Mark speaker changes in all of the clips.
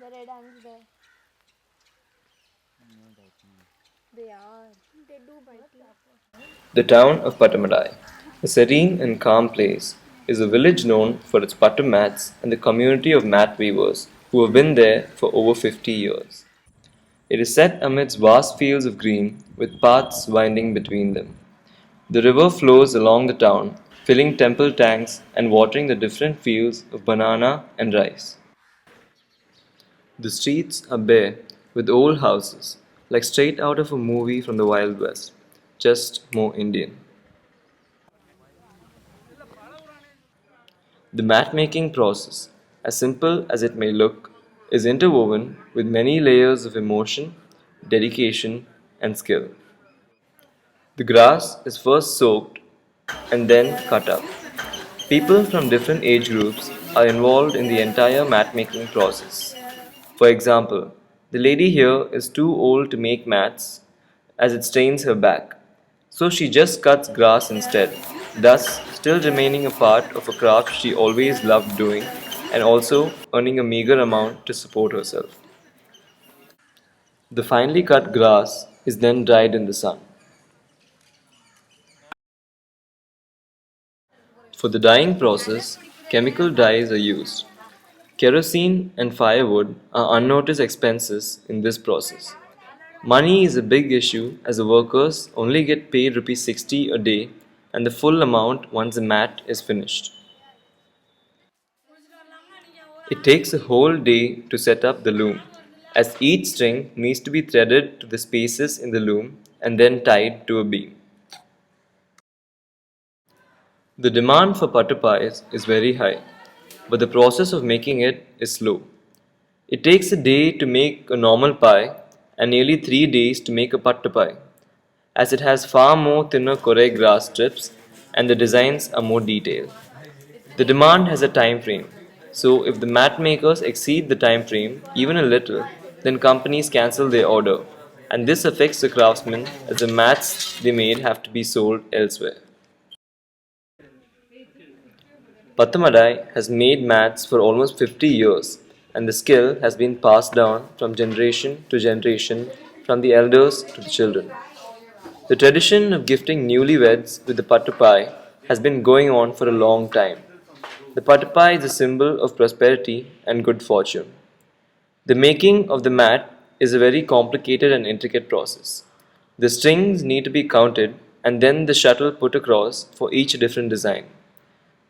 Speaker 1: The red ants there. They are. They do bite you.
Speaker 2: The town of Pattamadai, a serene and calm place, is a village known for its pattu mats and the community of mat weavers who have been there for over 50 years. It is set amidst vast fields of green with paths winding between them. The river flows along the town, filling temple tanks and watering the different fields of banana and rice. The streets are bare with old houses, like straight out of a movie from the Wild West, just more Indian. The mat making process, as simple as it may look, is interwoven with many layers of emotion, dedication, and skill. The grass is first soaked and then cut up. People from different age groups are involved in the entire mat making process. For example, the lady here is too old to make mats as it strains her back, so she just cuts grass instead, thus, still remaining a part of a craft she always loved doing and also earning a meager amount to support herself. The finely cut grass is then dried in the sun. For the dyeing process, chemical dyes are used. Kerosene and firewood are unnoticed expenses in this process. Money is a big issue as the workers only get paid rupees 60 a day and the full amount once the mat is finished. It takes a whole day to set up the loom, as each string needs to be threaded to the spaces in the loom and then tied to a beam. The demand for Pattupais is very high, but the process of making it is slow. It takes a day to make a normal pie and nearly 3 days to make a Pattupai, as it has far more thinner Korea grass strips and the designs are more detailed. The demand has a time frame, so if the mat makers exceed the time frame even a little, then companies cancel their order, and this affects the craftsmen as the mats they made have to be sold elsewhere. Pattamadai has made mats for almost 50 years, and the skill has been passed down from generation to generation, from the elders to the children. The tradition of gifting newlyweds with the Pattupai has been going on for a long time. The Pattupai is a symbol of prosperity and good fortune. The making of the mat is a very complicated and intricate process. The strings need to be counted and then the shuttle put across for each different design.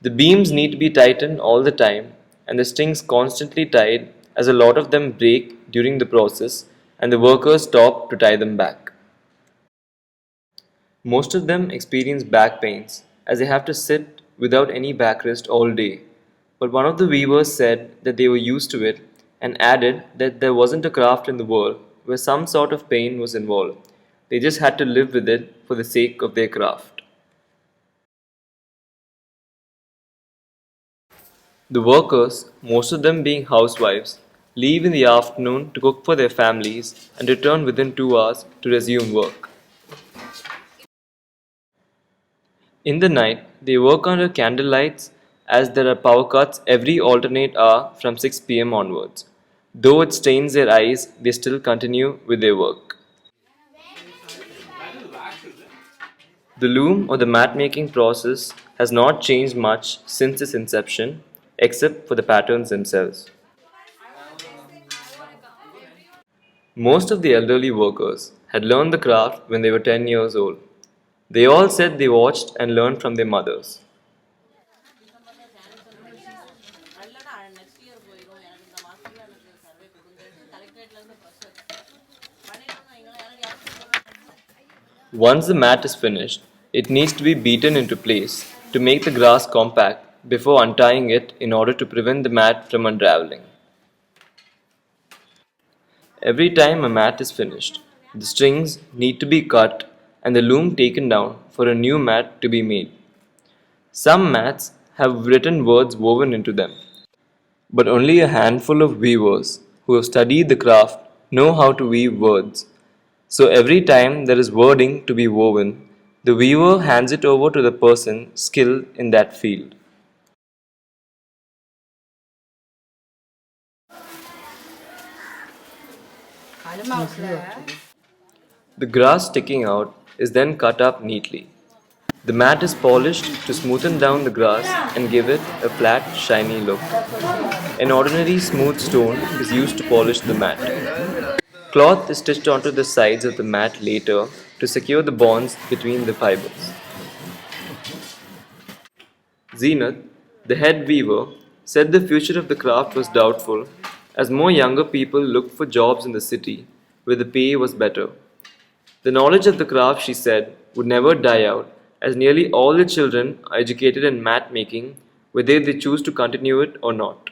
Speaker 2: The beams need to be tightened all the time and the strings constantly tied as a lot of them break during the process and the workers stop to tie them back. Most of them experience back pains as they have to sit without any backrest all day. But one of the weavers said that they were used to it and added that there wasn't a craft in the world where some sort of pain was involved. They just had to live with it for the sake of their craft. The workers, most of them being housewives, leave in the afternoon to cook for their families and return within 2 hours to resume work. In the night, they work under candlelights as there are power cuts every alternate hour from 6 p.m. onwards. Though it strains their eyes, they still continue with their work. The loom or the mat making process has not changed much since its inception, except for the patterns themselves. Most of the elderly workers had learned the craft when they were 10 years old. They all said they watched and learned from their mothers. Once the mat is finished, it needs to be beaten into place to make the grass compact before untying it in order to prevent the mat from unraveling. Every time a mat is finished, the strings need to be cut and the loom taken down for a new mat to be made. Some mats have written words woven into them, but only a handful of weavers who have studied the craft know how to weave words. So every time there is wording to be woven, the weaver hands it over to the person skilled in that field. The grass sticking out is then cut up neatly. The mat is polished to smoothen down the grass and give it a flat, shiny look. An ordinary smooth stone is used to polish the mat. Cloth is stitched onto the sides of the mat later to secure the bonds between the fibers. Zenith, the head weaver, said the future of the craft was doubtful as more younger people looked for jobs in the city where the pay was better. The knowledge of the craft, she said, would never die out as nearly all the children are educated in mat making whether they choose to continue it or not.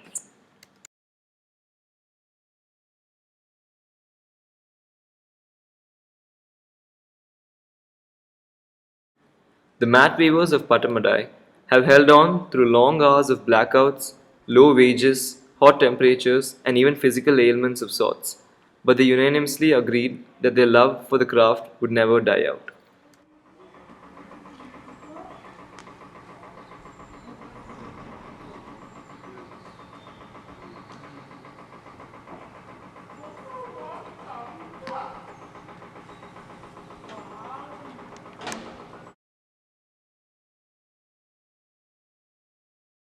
Speaker 2: The mat weavers of Pattamadai have held on through long hours of blackouts, low wages, hot temperatures, and even physical ailments of sorts, but they unanimously agreed that their love for the craft would never die out.